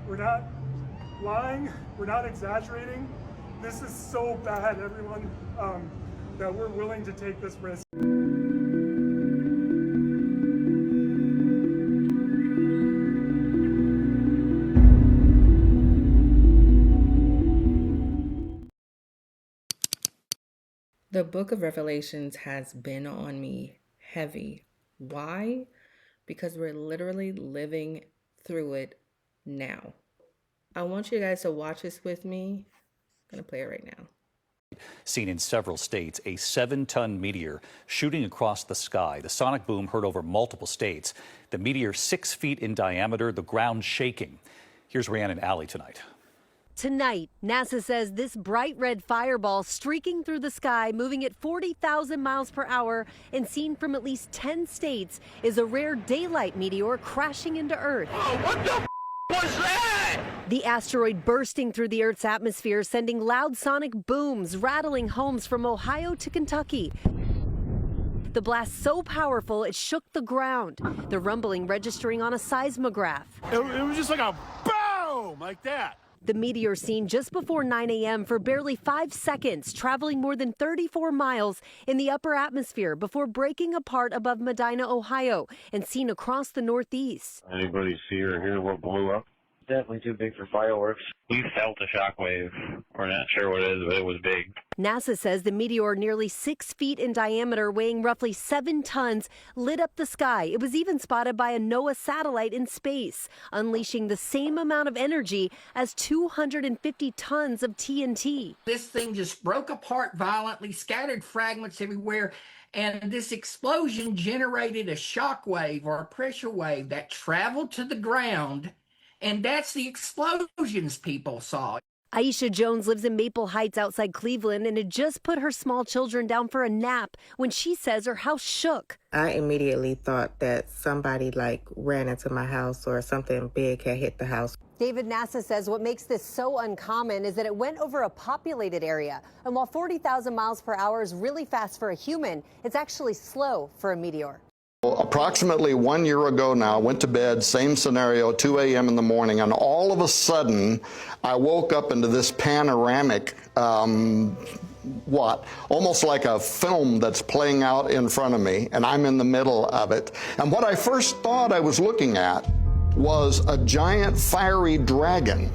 We're not lying. We're not exaggerating. This is so bad, everyone, that we're willing to take this risk. The book of Revelations has been on me heavy. Why? Because we're literally living through it now. I want you guys to watch this with me. I'm going to play it right now. Seen in several states, a 7-ton meteor shooting across the sky. The sonic boom heard over multiple states. The meteor 6 feet in diameter, the ground shaking. Here's Rhiannon Alley tonight. Tonight, NASA says this bright red fireball streaking through the sky, moving at 40,000 miles per hour and seen from at least 10 states, is a rare daylight meteor crashing into Earth. Oh, what the was that? The asteroid bursting through the Earth's atmosphere, sending loud sonic booms, rattling homes from Ohio to Kentucky. The blast so powerful it shook the ground, the rumbling registering on a seismograph. It was just like a boom, like that. The meteor seen just before 9 a.m. for barely 5 seconds, traveling more than 34 miles in the upper atmosphere before breaking apart above Medina, Ohio, and seen across the Northeast. Anybody see or hear what blew up? Definitely too big for fireworks. We felt a shockwave. We're not sure what it is, but it was big. NASA says the meteor, nearly 6 feet in diameter, weighing roughly 7 tons, lit up the sky. It was even spotted by a NOAA satellite in space, unleashing the same amount of energy as 250 tons of TNT. This thing just broke apart violently, scattered fragments everywhere. And this explosion generated a shock wave or a pressure wave that traveled to the ground. And that's the explosions people saw. Aisha Jones lives in Maple Heights outside Cleveland and had just put her small children down for a nap when she says her house shook. I immediately thought that somebody ran into my house or something big had hit the house. David NASA says what makes this so uncommon is that it went over a populated area. And while 40,000 miles per hour is really fast for a human, it's actually slow for a meteor. Approximately 1 year ago now, went to bed, same scenario, 2 a.m. in the morning, and all of a sudden, I woke up into this panoramic, almost like a film that's playing out in front of me, and I'm in the middle of it. And what I first thought I was looking at was a giant fiery dragon.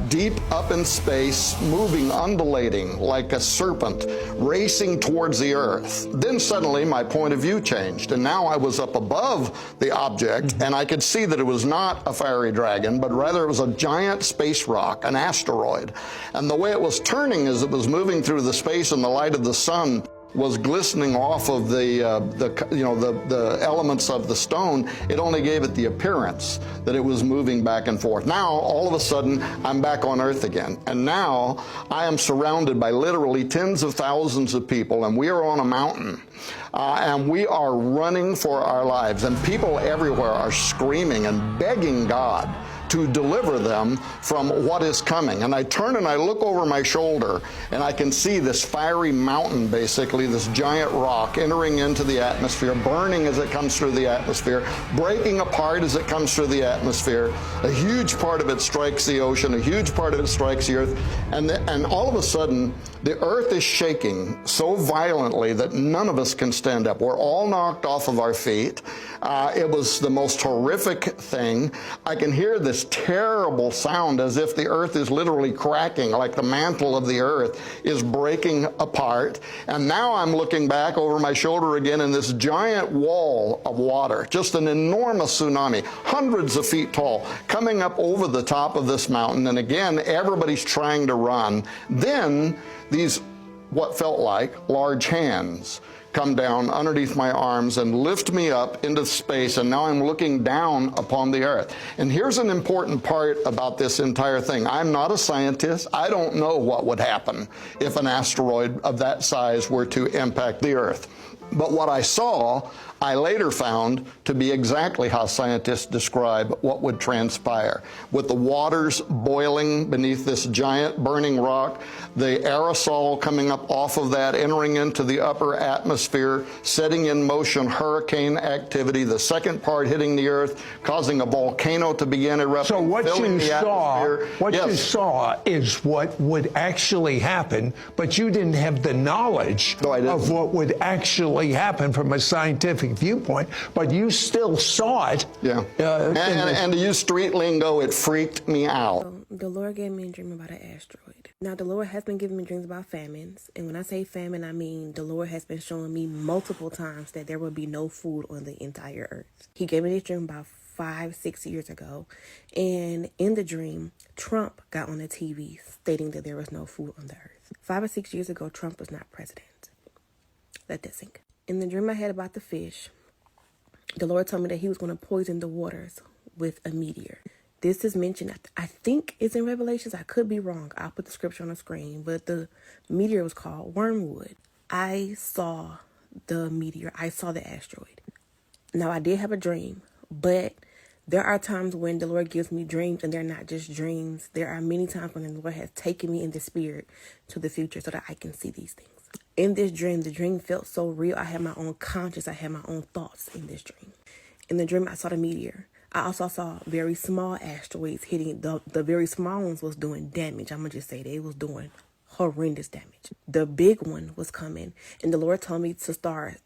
Deep up in space, moving, undulating like a serpent, racing towards the Earth. Then suddenly my point of view changed, and now I was up above the object, and I could see that it was not a fiery dragon, but rather it was a giant space rock, an asteroid. And the way it was turning as it was moving through the space in the light of the sun was glistening off of the elements of the stone. It only gave it the appearance that it was moving back and forth. Now, all of a sudden, I'm back on Earth again. And now I am surrounded by literally tens of thousands of people, and we are on a mountain. And we are running for our lives. And people everywhere are screaming and begging God to deliver them from what is coming. And I turn and I look over my shoulder, and I can see this fiery mountain, basically, this giant rock entering into the atmosphere, burning as it comes through the atmosphere, breaking apart as it comes through the atmosphere. A huge part of it strikes the ocean, a huge part of it strikes the Earth, and all of a sudden, the Earth is shaking so violently that none of us can stand up. We're all knocked off of our feet. It was the most horrific thing. I can hear this terrible sound as if the Earth is literally cracking, like the mantle of the Earth is breaking apart. And now I'm looking back over my shoulder again, and this giant wall of water, just an enormous tsunami, hundreds of feet tall, coming up over the top of this mountain. And again, everybody's trying to run. Then these, what felt like large hands, come down underneath my arms and lift me up into space, and now I'm looking down upon the Earth. And here's an important part about this entire thing. I'm not a scientist. I don't know what would happen if an asteroid of that size were to impact the Earth. But what I saw, I later found to be exactly how scientists describe what would transpire. With the waters boiling beneath this giant burning rock, the aerosol coming up off of that, entering into the upper atmosphere, setting in motion hurricane activity, the second part hitting the earth, causing a volcano to begin erupting, So what filling you the saw, atmosphere. you saw is what would actually happen, but you didn't have the knowledge of what would actually happen from a scientific viewpoint, but you still saw it. Yeah. And to use street lingo, it freaked me out. The Lord gave me a dream about an asteroid. Now, the Lord has been giving me dreams about famines. And when I say famine, I mean the Lord has been showing me multiple times that there will be no food on the entire earth. He gave me this dream about 5-6 years ago. And in the dream, Trump got on the TV stating that there was no food on the earth. 5 or 6 years ago, Trump was not president. Let that sink. In the dream I had about the fish, the Lord told me that he was going to poison the waters with a meteor. This is mentioned, I think it's in Revelations. I could be wrong. I'll put the scripture on the screen. But the meteor was called wormwood. I saw the meteor. I saw the asteroid. Now, I did have a dream, but there are times when the Lord gives me dreams and they're not just dreams. There are many times when the Lord has taken me in the spirit to the future so that I can see these things. In this dream, the dream felt so real. I had my own conscience. I had my own thoughts in this dream. In the dream, I saw the meteor. I also saw very small asteroids hitting. The very small ones was doing damage. I'm going to just say they was doing horrendous damage. The big one was coming. And the Lord told me to start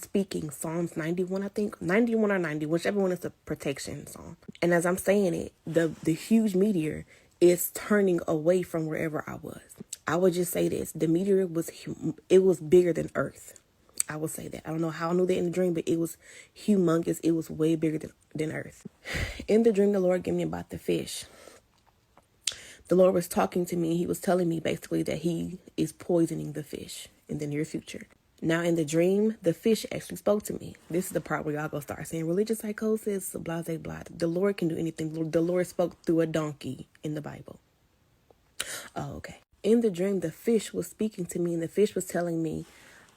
speaking Psalms 91, I think. 91 or 90, whichever one is the protection psalm. And as I'm saying it, the huge meteor is turning away from wherever I was. I would just say this. The meteor was bigger than Earth. I will say that. I don't know how I knew that in the dream, but it was humongous. It was way bigger than Earth. In the dream, the Lord gave me about the fish. The Lord was talking to me. He was telling me basically that he is poisoning the fish in the near future. Now, in the dream, the fish actually spoke to me. This is the part where y'all go start saying religious psychosis, blah, blah, blah. The Lord can do anything. The Lord spoke through a donkey in the Bible. Oh, okay. In the dream, the fish was speaking to me, and the fish was telling me,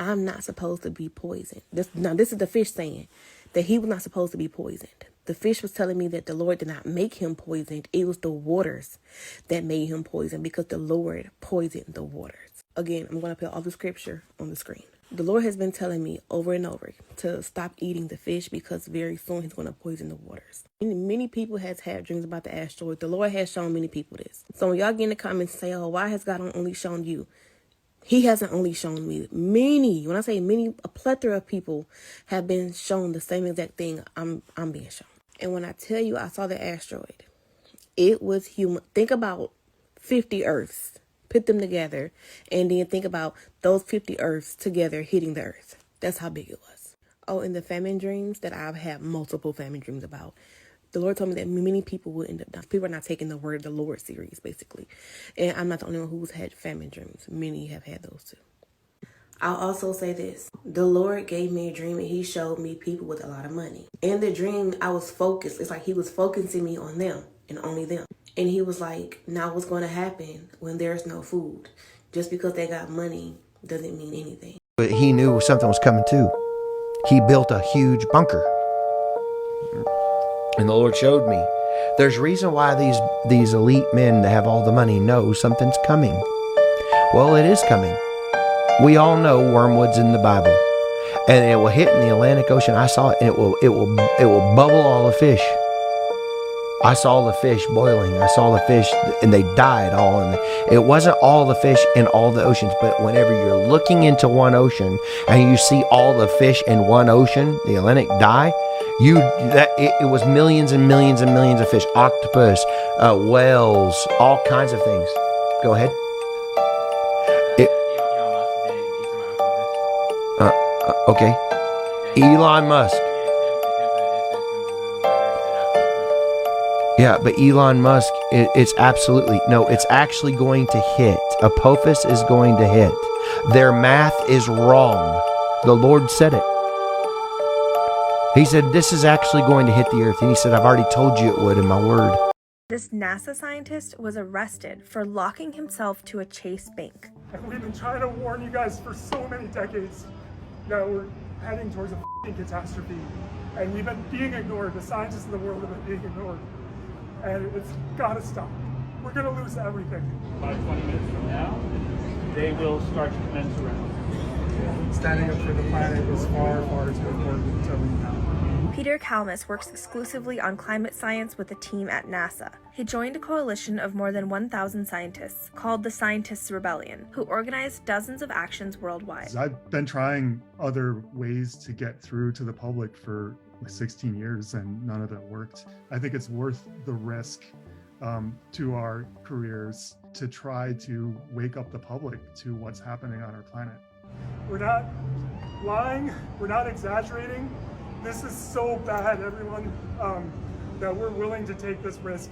I'm not supposed to be poisoned. This is the fish saying that he was not supposed to be poisoned. The fish was telling me that the Lord did not make him poisoned. It was the waters that made him poisoned because the Lord poisoned the waters. Again, I'm going to put all the scripture on the screen. The Lord has been telling me over and over to stop eating the fish because very soon he's going to poison the waters. Many people has had dreams about the asteroid. The Lord has shown many people this. So when y'all get in the comments and say, oh, why has God only shown you? He hasn't only shown me. Many, when I say many, a plethora of people have been shown the same exact thing I'm being shown. And when I tell you I saw the asteroid, it was human. Think about 50 Earths. Put them together, and then think about those 50 Earths together hitting the Earth. That's how big it was. Oh, and the famine dreams that I've had multiple famine dreams about. The Lord told me that many people will end up dying. People are not taking the Word of the Lord serious, basically. And I'm not the only one who's had famine dreams. Many have had those too. I'll also say this. The Lord gave me a dream and he showed me people with a lot of money. In the dream, I was focused. It's like he was focusing me on them and only them. And he was like, now what's going to happen when there's no food? Just because they got money doesn't mean anything. But he knew something was coming too. He built a huge bunker. And the Lord showed me. There's a reason why these elite men that have all the money know something's coming. Well, it is coming. We all know wormwood's in the Bible. And it will hit in the Atlantic Ocean. I saw it, and it will bubble all the fish. I saw the fish boiling. I saw the fish, and they died all. And it wasn't all the fish in all the oceans, but whenever you're looking into one ocean and you see all the fish in one ocean, the Atlantic, die, it was millions and millions and millions of fish, octopus, whales, all kinds of things. Go ahead. Okay. Elon Musk. Yeah, but Elon Musk, it's actually going to hit. Apophis is going to hit. Their math is wrong. The Lord said it. He said, this is actually going to hit the earth. And he said, I've already told you it would in my word. This NASA scientist was arrested for locking himself to a Chase bank. And we've been trying to warn you guys for so many decades. that we're heading towards a f***ing catastrophe. And we've been being ignored. The scientists in the world have been being ignored. And it's gotta stop. We're gonna lose everything. About 20 minutes from now, they will start to commence around. Standing up for the planet is far, far too important to leave now. Peter Kalmus works exclusively on climate science with a team at NASA. He joined a coalition of more than 1,000 scientists called the Scientists' Rebellion, who organized dozens of actions worldwide. I've been trying other ways to get through to the public for 16 years and none of it worked. I think it's worth the risk to our careers to try to wake up the public to what's happening on our planet. We're not lying, we're not exaggerating. This is so bad, everyone, that we're willing to take this risk.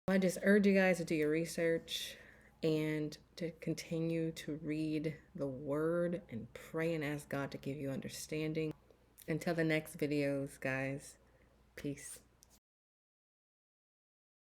I just urge you guys to do your research and to continue to read the word and pray and ask God to give you understanding. Until the next videos, guys, peace.